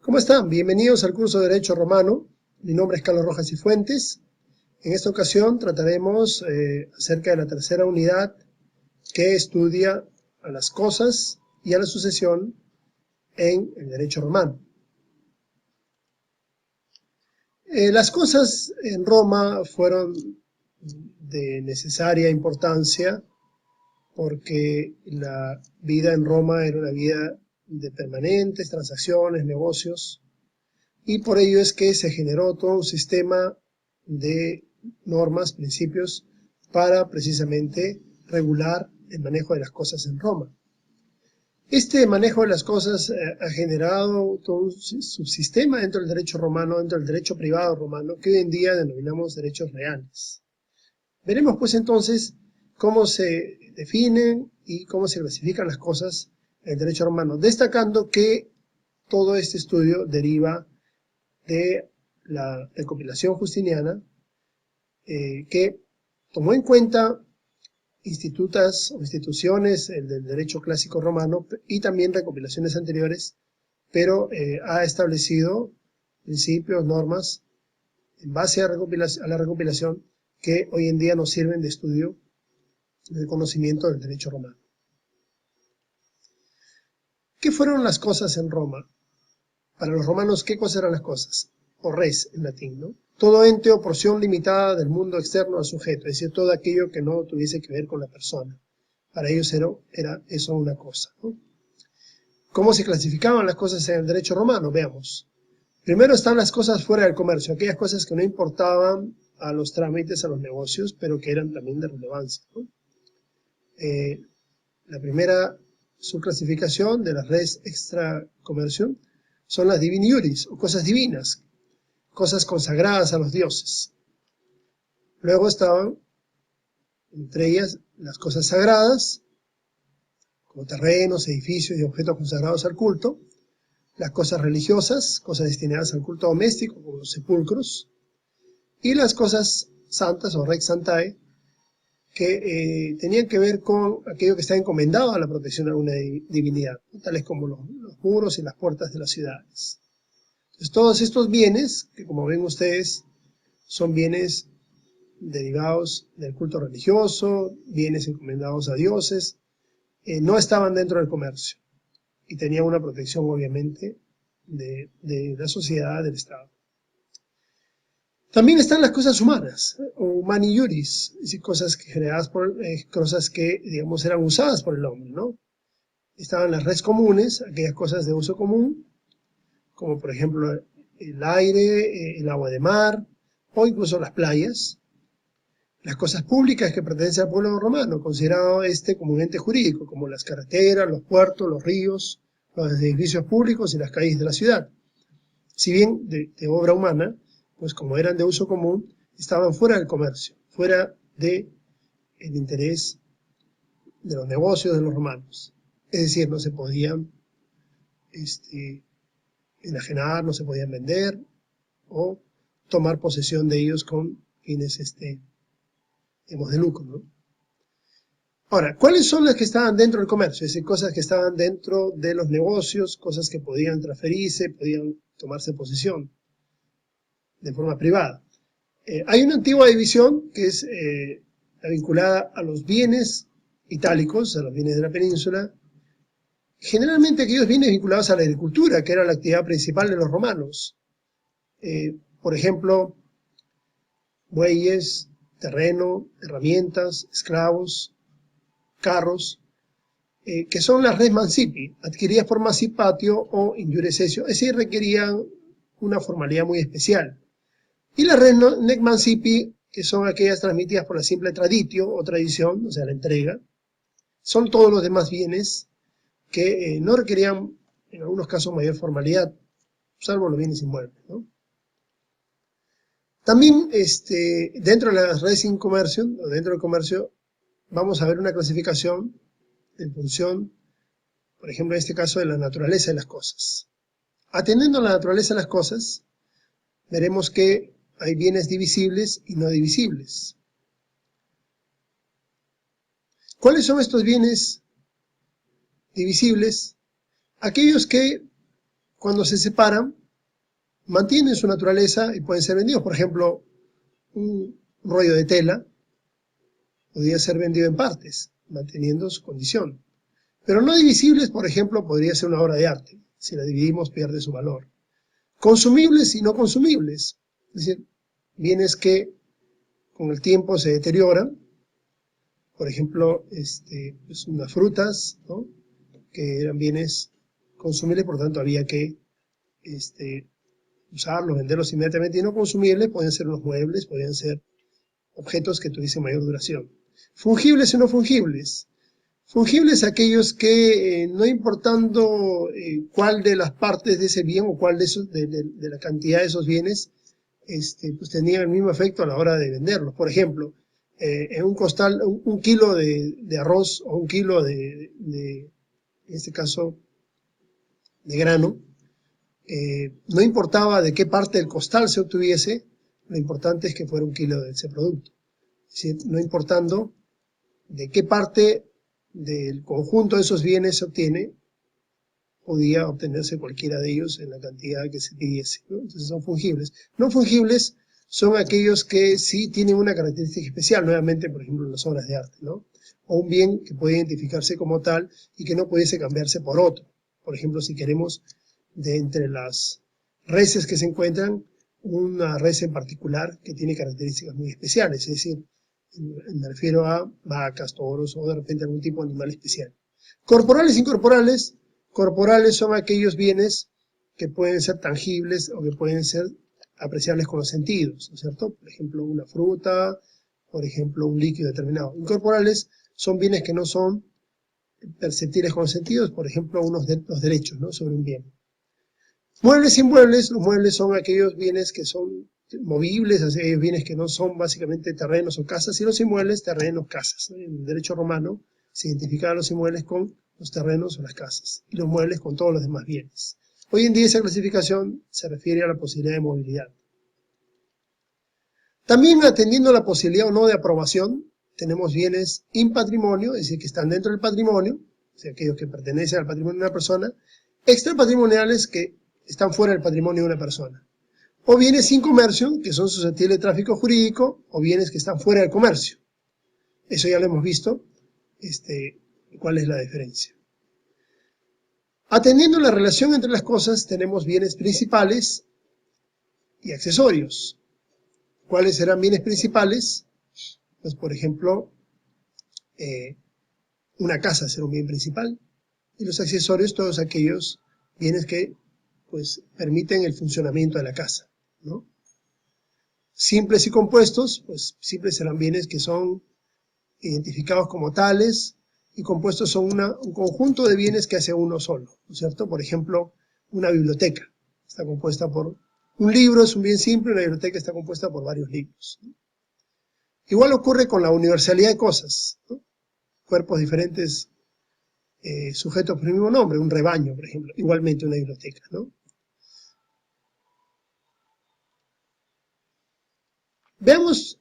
¿Cómo están? Bienvenidos al curso de Derecho Romano. Mi nombre es Carlos Rojas y Fuentes. En esta ocasión trataremos acerca de la tercera unidad que estudia a las cosas y a la sucesión en el derecho romano. Las cosas en Roma fueron de necesaria importancia porque la vida en Roma era una vida de permanentes transacciones, negocios, y por ello es que se generó todo un sistema de normas, principios, para precisamente regular el manejo de las cosas en Roma. Este manejo de las cosas ha generado todo un subsistema dentro del derecho romano, dentro del derecho privado romano, que hoy en día denominamos derechos reales. Veremos pues entonces cómo se definen y cómo se clasifican las cosas en el derecho romano, destacando que todo este estudio deriva de la recopilación justiniana, que tomó en cuenta instituciones del derecho clásico romano y también recopilaciones anteriores, pero ha establecido principios, normas, en base a la recopilación que hoy en día nos sirven de estudio, de conocimiento del derecho romano. ¿Qué fueron las cosas en Roma? Para los romanos, ¿qué cosas eran las cosas? O res en latín, ¿no? Todo ente o porción limitada del mundo externo al sujeto, es decir, todo aquello que no tuviese que ver con la persona. Para ellos era eso una cosa, ¿no? ¿Cómo se clasificaban las cosas en el derecho romano? Veamos. Primero están las cosas fuera del comercio, aquellas cosas que no importaban a los trámites, a los negocios, pero que eran también de relevancia, ¿no? La primera subclasificación de las res extra comercio son las divini iuris, o cosas divinas, cosas consagradas a los dioses. Luego estaban, entre ellas, las cosas sagradas, como terrenos, edificios y objetos consagrados al culto, las cosas religiosas, cosas destinadas al culto doméstico, como los sepulcros, y las cosas santas o rex santae, que tenían que ver con aquello que está encomendado a la protección de alguna divinidad, tales como los muros y las puertas de las ciudades. Entonces, todos estos bienes, que como ven ustedes, son bienes derivados del culto religioso, bienes encomendados a dioses, no estaban dentro del comercio y tenían una protección, obviamente, de la sociedad, del Estado. También están las cosas humanas, o humani iuris, es decir, cosas creadas cosas que, digamos, eran usadas por el hombre, ¿no? Estaban las res comunes, aquellas cosas de uso común, como por ejemplo el aire, el agua de mar, o incluso las playas. Las cosas públicas que pertenecen al pueblo romano, considerado como un ente jurídico, como las carreteras, los puertos, los ríos, los edificios públicos y las calles de la ciudad. Si bien de obra humana, pues como eran de uso común, estaban fuera del comercio, fuera del interés de los negocios de los romanos. Es decir, no se podían enajenar, no se podían vender o tomar posesión de ellos con fines de lucro, ¿no? Ahora, ¿cuáles son las que estaban dentro del comercio? Es decir, cosas que estaban dentro de los negocios, cosas que podían transferirse, podían tomarse posesión de forma privada. Hay una antigua división que es la vinculada a los bienes itálicos, a los bienes de la península, generalmente aquellos bienes vinculados a la agricultura, que era la actividad principal de los romanos. Por ejemplo, bueyes, terreno, herramientas, esclavos, carros, que son las res mancipi, adquiridas por mancipatio o injurescesio, es decir, requerían una formalidad muy especial. Y las res nec mancipi, que son aquellas transmitidas por la simple traditio o tradición, o sea, la entrega, son todos los demás bienes que no requerían, en algunos casos, mayor formalidad, salvo los bienes inmuebles, ¿no? También dentro de las res in commercium, o dentro del comercio, vamos a ver una clasificación en función, por ejemplo, en este caso, de la naturaleza de las cosas. Atendiendo a la naturaleza de las cosas, veremos que hay bienes divisibles y no divisibles. ¿Cuáles son estos bienes divisibles? Aquellos que cuando se separan, mantienen su naturaleza y pueden ser vendidos. Por ejemplo, un rollo de tela podría ser vendido en partes, manteniendo su condición. Pero no divisibles, por ejemplo, podría ser una obra de arte. Si la dividimos, pierde su valor. Consumibles y no consumibles, es decir, bienes que con el tiempo se deterioran. Por ejemplo, pues unas frutas, ¿no?, que eran bienes consumibles, por lo tanto había que usarlos, venderlos inmediatamente, y no consumibles podían ser unos muebles, podían ser objetos que tuviesen mayor duración. Fungibles y no fungibles. Fungibles aquellos que, no importando cuál de las partes de ese bien o cuál de la cantidad de esos bienes, pues tenían el mismo efecto a la hora de venderlos. Por ejemplo, en un costal, un kilo de arroz o un kilo en este caso, de grano, no importaba de qué parte del costal se obtuviese, lo importante es que fuera un kilo de ese producto. Es decir, no importando de qué parte del conjunto de esos bienes se obtiene, podía obtenerse cualquiera de ellos en la cantidad que se pidiese, ¿no? Entonces son fungibles. No fungibles son aquellos que sí tienen una característica especial, nuevamente, por ejemplo, en las obras de arte, ¿no? O un bien que puede identificarse como tal y que no pudiese cambiarse por otro. Por ejemplo, si queremos, de entre las reses que se encuentran, una res en particular que tiene características muy especiales, es decir, me refiero a vacas, toros o de repente algún tipo de animal especial. Corporales e incorporales. Corporales son aquellos bienes que pueden ser tangibles o que pueden ser apreciables con los sentidos, ¿no es cierto? Por ejemplo, una fruta, por ejemplo, un líquido determinado. Incorporales son bienes que no son perceptibles con los sentidos, por ejemplo, los derechos, ¿no?, sobre un bien. Muebles e inmuebles. Los muebles son aquellos bienes que son movibles, aquellos bienes que no son básicamente terrenos o casas, y los inmuebles, terrenos, casas, ¿no? En el derecho romano se identificaban los inmuebles con los terrenos o las casas, y los muebles con todos los demás bienes. Hoy en día esa clasificación se refiere a la posibilidad de movilidad. También, atendiendo a la posibilidad o no de aprobación, tenemos bienes in patrimonio, es decir, que están dentro del patrimonio, o sea, aquellos que pertenecen al patrimonio de una persona, extrapatrimoniales, que están fuera del patrimonio de una persona, o bienes sin comercio, que son susceptibles de tráfico jurídico, o bienes que están fuera del comercio. Eso ya lo hemos visto, cuál es la diferencia. Atendiendo la relación entre las cosas, tenemos bienes principales y accesorios. ¿Cuáles serán bienes principales? Pues, por ejemplo, una casa será un bien principal, y los accesorios, todos aquellos bienes que, pues, permiten el funcionamiento de la casa, ¿no? Simples y compuestos, pues simples serán bienes que son identificados como tales, y compuestos son un conjunto de bienes que hace uno solo, ¿no es cierto? Por ejemplo, una biblioteca está compuesta por un libro, es un bien simple, una biblioteca está compuesta por varios libros, ¿no? Igual ocurre con la universalidad de cosas, ¿no? Cuerpos diferentes, sujetos por el mismo nombre, un rebaño, por ejemplo, igualmente una biblioteca, ¿no? Veamos,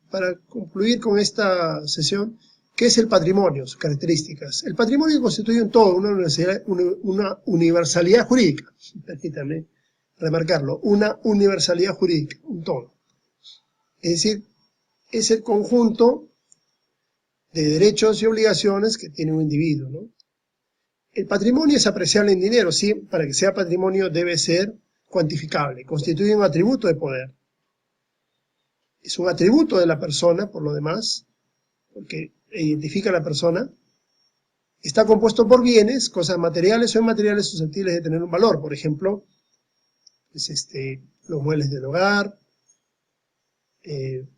para concluir con esta sesión, ¿qué es el patrimonio? Sus características. El patrimonio constituye un todo, una universalidad jurídica. Permítanme remarcarlo, una universalidad jurídica, un todo. Es decir, es el conjunto de derechos y obligaciones que tiene un individuo, ¿no? El patrimonio es apreciable en dinero, sí, para que sea patrimonio debe ser cuantificable, constituye un atributo de poder. Es un atributo de la persona, por lo demás, porque identifica a la persona. Está compuesto por bienes, cosas materiales o inmateriales susceptibles de tener un valor. Por ejemplo, pues los muebles del hogar,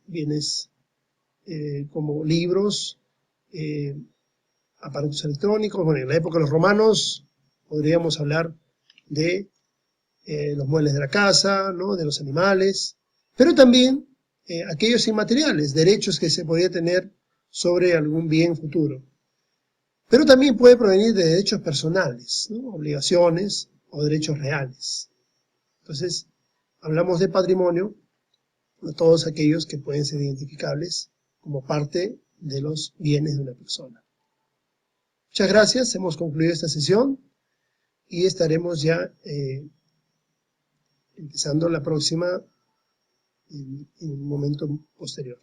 bienes como libros, aparatos electrónicos. Bueno, en la época de los romanos podríamos hablar de los muebles de la casa, ¿no?, de los animales, pero también aquellos inmateriales, derechos que se podía tener sobre algún bien futuro. Pero también puede provenir de derechos personales, ¿no?, obligaciones o derechos reales. Entonces, hablamos de patrimonio, de todos aquellos que pueden ser identificables como parte de los bienes de una persona. Muchas gracias, hemos concluido esta sesión. y estaremos ya empezando la próxima en un momento posterior.